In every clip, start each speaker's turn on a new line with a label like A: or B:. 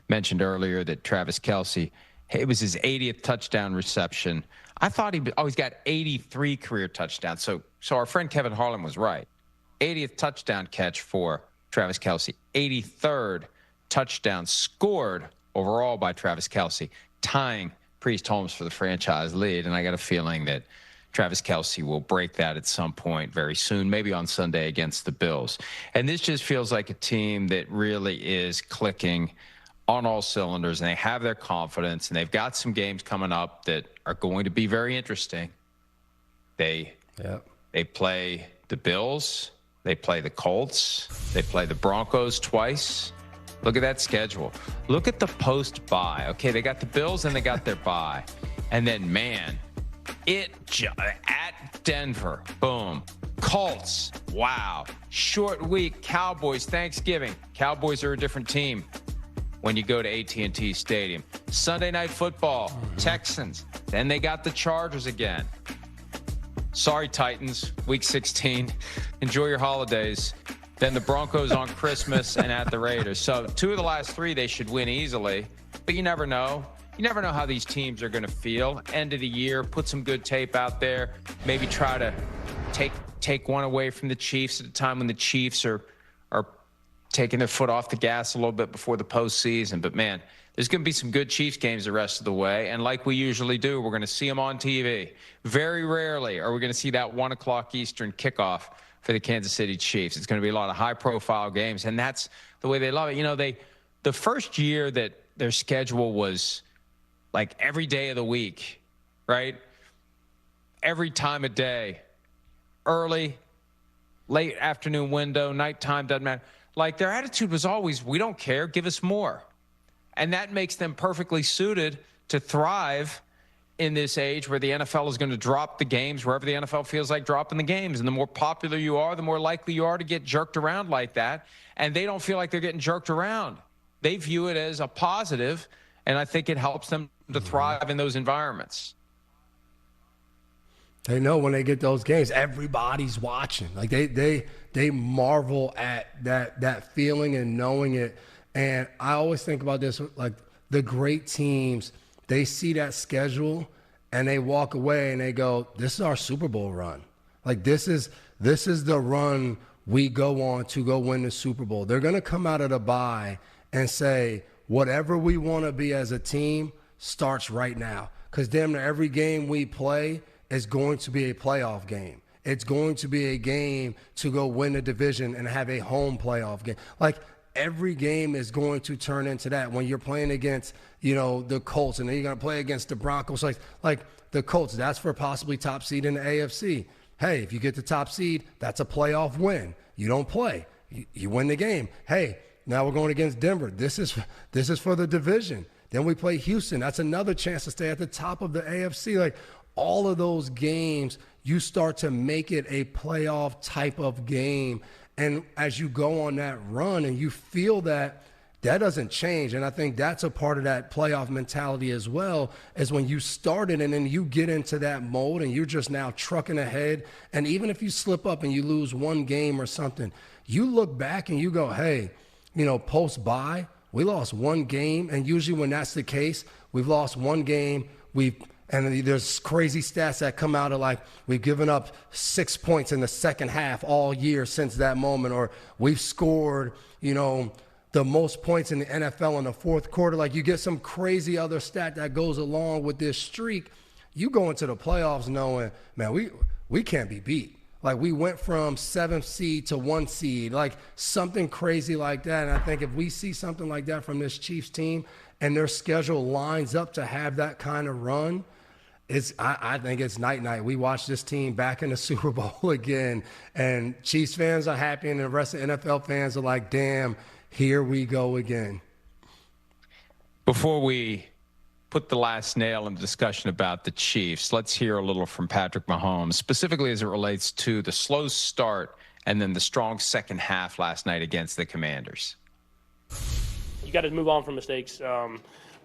A: mentioned earlier that Travis Kelce, it was his 80th touchdown reception. I thought he's got 83 career touchdowns. So our friend Kevin Harlan was right. 80th touchdown catch for Travis Kelce. 83rd touchdown scored overall by Travis Kelce, tying Priest Holmes for the franchise lead. And I got a feeling that Travis Kelce will break that at some point very soon, maybe on Sunday against the Bills. And this just feels like a team that really is clicking on all cylinders, and they have their confidence, and they've got some games coming up that are going to be very interesting. They play the Bills, they play the Colts, they play the Broncos twice. Look at that schedule. Look at the post-bye. Okay, they got the Bills and they got their bye. And then, man, at Denver, boom. Colts, wow. Short week, Cowboys, Thanksgiving. Cowboys are a different team when you go to AT&T Stadium. Sunday Night Football, Texans. Then they got the Chargers again. Sorry, Titans, Week 16. Enjoy your holidays. Then the Broncos on Christmas and at the Raiders. So 2 of the last 3 they should win easily, but you never know. You never know how these teams are going to feel. End of the year, put some good tape out there. Maybe try to take one away from the Chiefs at a time when the Chiefs are taking their foot off the gas a little bit before the postseason. But, man, there's going to be some good Chiefs games the rest of the way. And like we usually do, we're going to see them on TV. Very rarely are we going to see that 1 o'clock Eastern kickoff for the Kansas City Chiefs. It's going to be a lot of high-profile games, and that's the way they love it. You know, the first year that their schedule was like every day of the week, right? Every time of day, early, late afternoon window, nighttime, doesn't matter. Like, their attitude was always, we don't care, give us more. And that makes them perfectly suited to thrive in this age where the NFL is going to drop the games wherever the NFL feels like dropping the games. And the more popular you are, the more likely you are to get jerked around like that. And they don't feel like they're getting jerked around. They view it as a positive, and I think it helps them to thrive in those environments.
B: They know when they get those games, everybody's watching. Like they marvel at that feeling and knowing it. And I always think about this, like the great teams, they see that schedule and they walk away and they go, this is our Super Bowl run. Like this is the run we go on to go win the Super Bowl. They're going to come out of the bye and say, whatever we want to be as a team starts right now. Because damn near every game we play is going to be a playoff game. It's going to be a game to go win the division and have a home playoff game. Like, every game is going to turn into that. When you're playing against, the Colts, and then you're going to play against the Broncos, like the Colts, that's for possibly top seed in the AFC. Hey, if you get the top seed, that's a playoff win. You don't play. You win the game. Hey, now we're going against Denver. This is for the division. Then we play Houston. That's another chance to stay at the top of the AFC. Like, all of those games, you start to make it a playoff type of game. And as you go on that run and you feel that doesn't change. And I think that's a part of that playoff mentality as well, is when you start it and then you get into that mode and you're just now trucking ahead. And even if you slip up and you lose one game or something, you look back and you go, hey, post-bye, we lost one game. And usually when that's the case, we've lost one game. And there's crazy stats that come out of like, we've given up 6 points in the second half all year since that moment, or we've scored, the most points in the NFL in the fourth quarter. Like, you get some crazy other stat that goes along with this streak. You go into the playoffs knowing, man, we can't be beat. Like, we went from 7th seed to 1 seed, like something crazy like that. And I think if we see something like that from this Chiefs team and their schedule lines up to have that kind of run, I think it's night-night. We watch this team back in the Super Bowl again, and Chiefs fans are happy, and the rest of NFL fans are like, damn, here we go again.
A: Before we put the last nail in the discussion about the Chiefs, let's hear a little from Patrick Mahomes, specifically as it relates to the slow start and then the strong second half last night against the Commanders.
C: You got to move on from mistakes.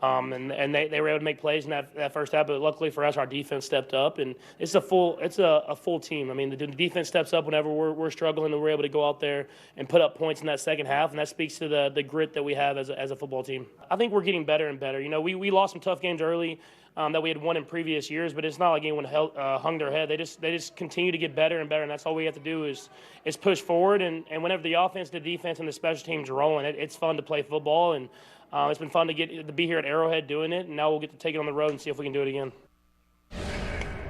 C: And they were able to make plays in that first half. But luckily for us, our defense stepped up, and it's a full team. I mean, the defense steps up whenever we're struggling, and we're able to go out there and put up points in that second half, and that speaks to the grit that we have as a football team. I think we're getting better and better. You know, we lost some tough games early that we had won in previous years, but it's not like anyone hung their head. They just continue to get better and better, and that's all we have to do is push forward. And whenever the offense, the defense, and the special teams are rolling, it's fun to play football, and it's been fun to be here at Arrowhead doing it, and now we'll get to take it on the road and see if we can do it again.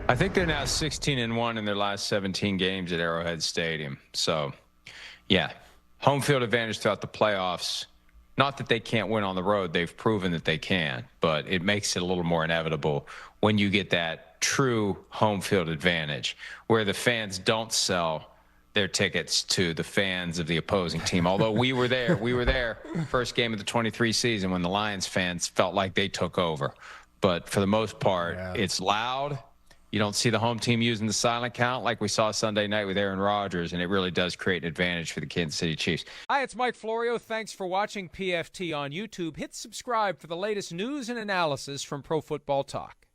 A: I think they're now 16-1 in their last 17 games at Arrowhead Stadium. So, yeah, home field advantage throughout the playoffs. Not that they can't win on the road. They've proven that they can, but it makes it a little more inevitable when you get that true home field advantage where the fans don't sell their tickets to the fans of the opposing team. Although we were there first game of the 23 season when the Lions fans felt like they took over. But for the most part, It's loud. You don't see the home team using the silent count like we saw Sunday night with Aaron Rodgers, and it really does create an advantage for the Kansas City Chiefs.
D: Hi, it's Mike Florio. Thanks for watching PFT on YouTube. Hit subscribe for the latest news and analysis from Pro Football Talk.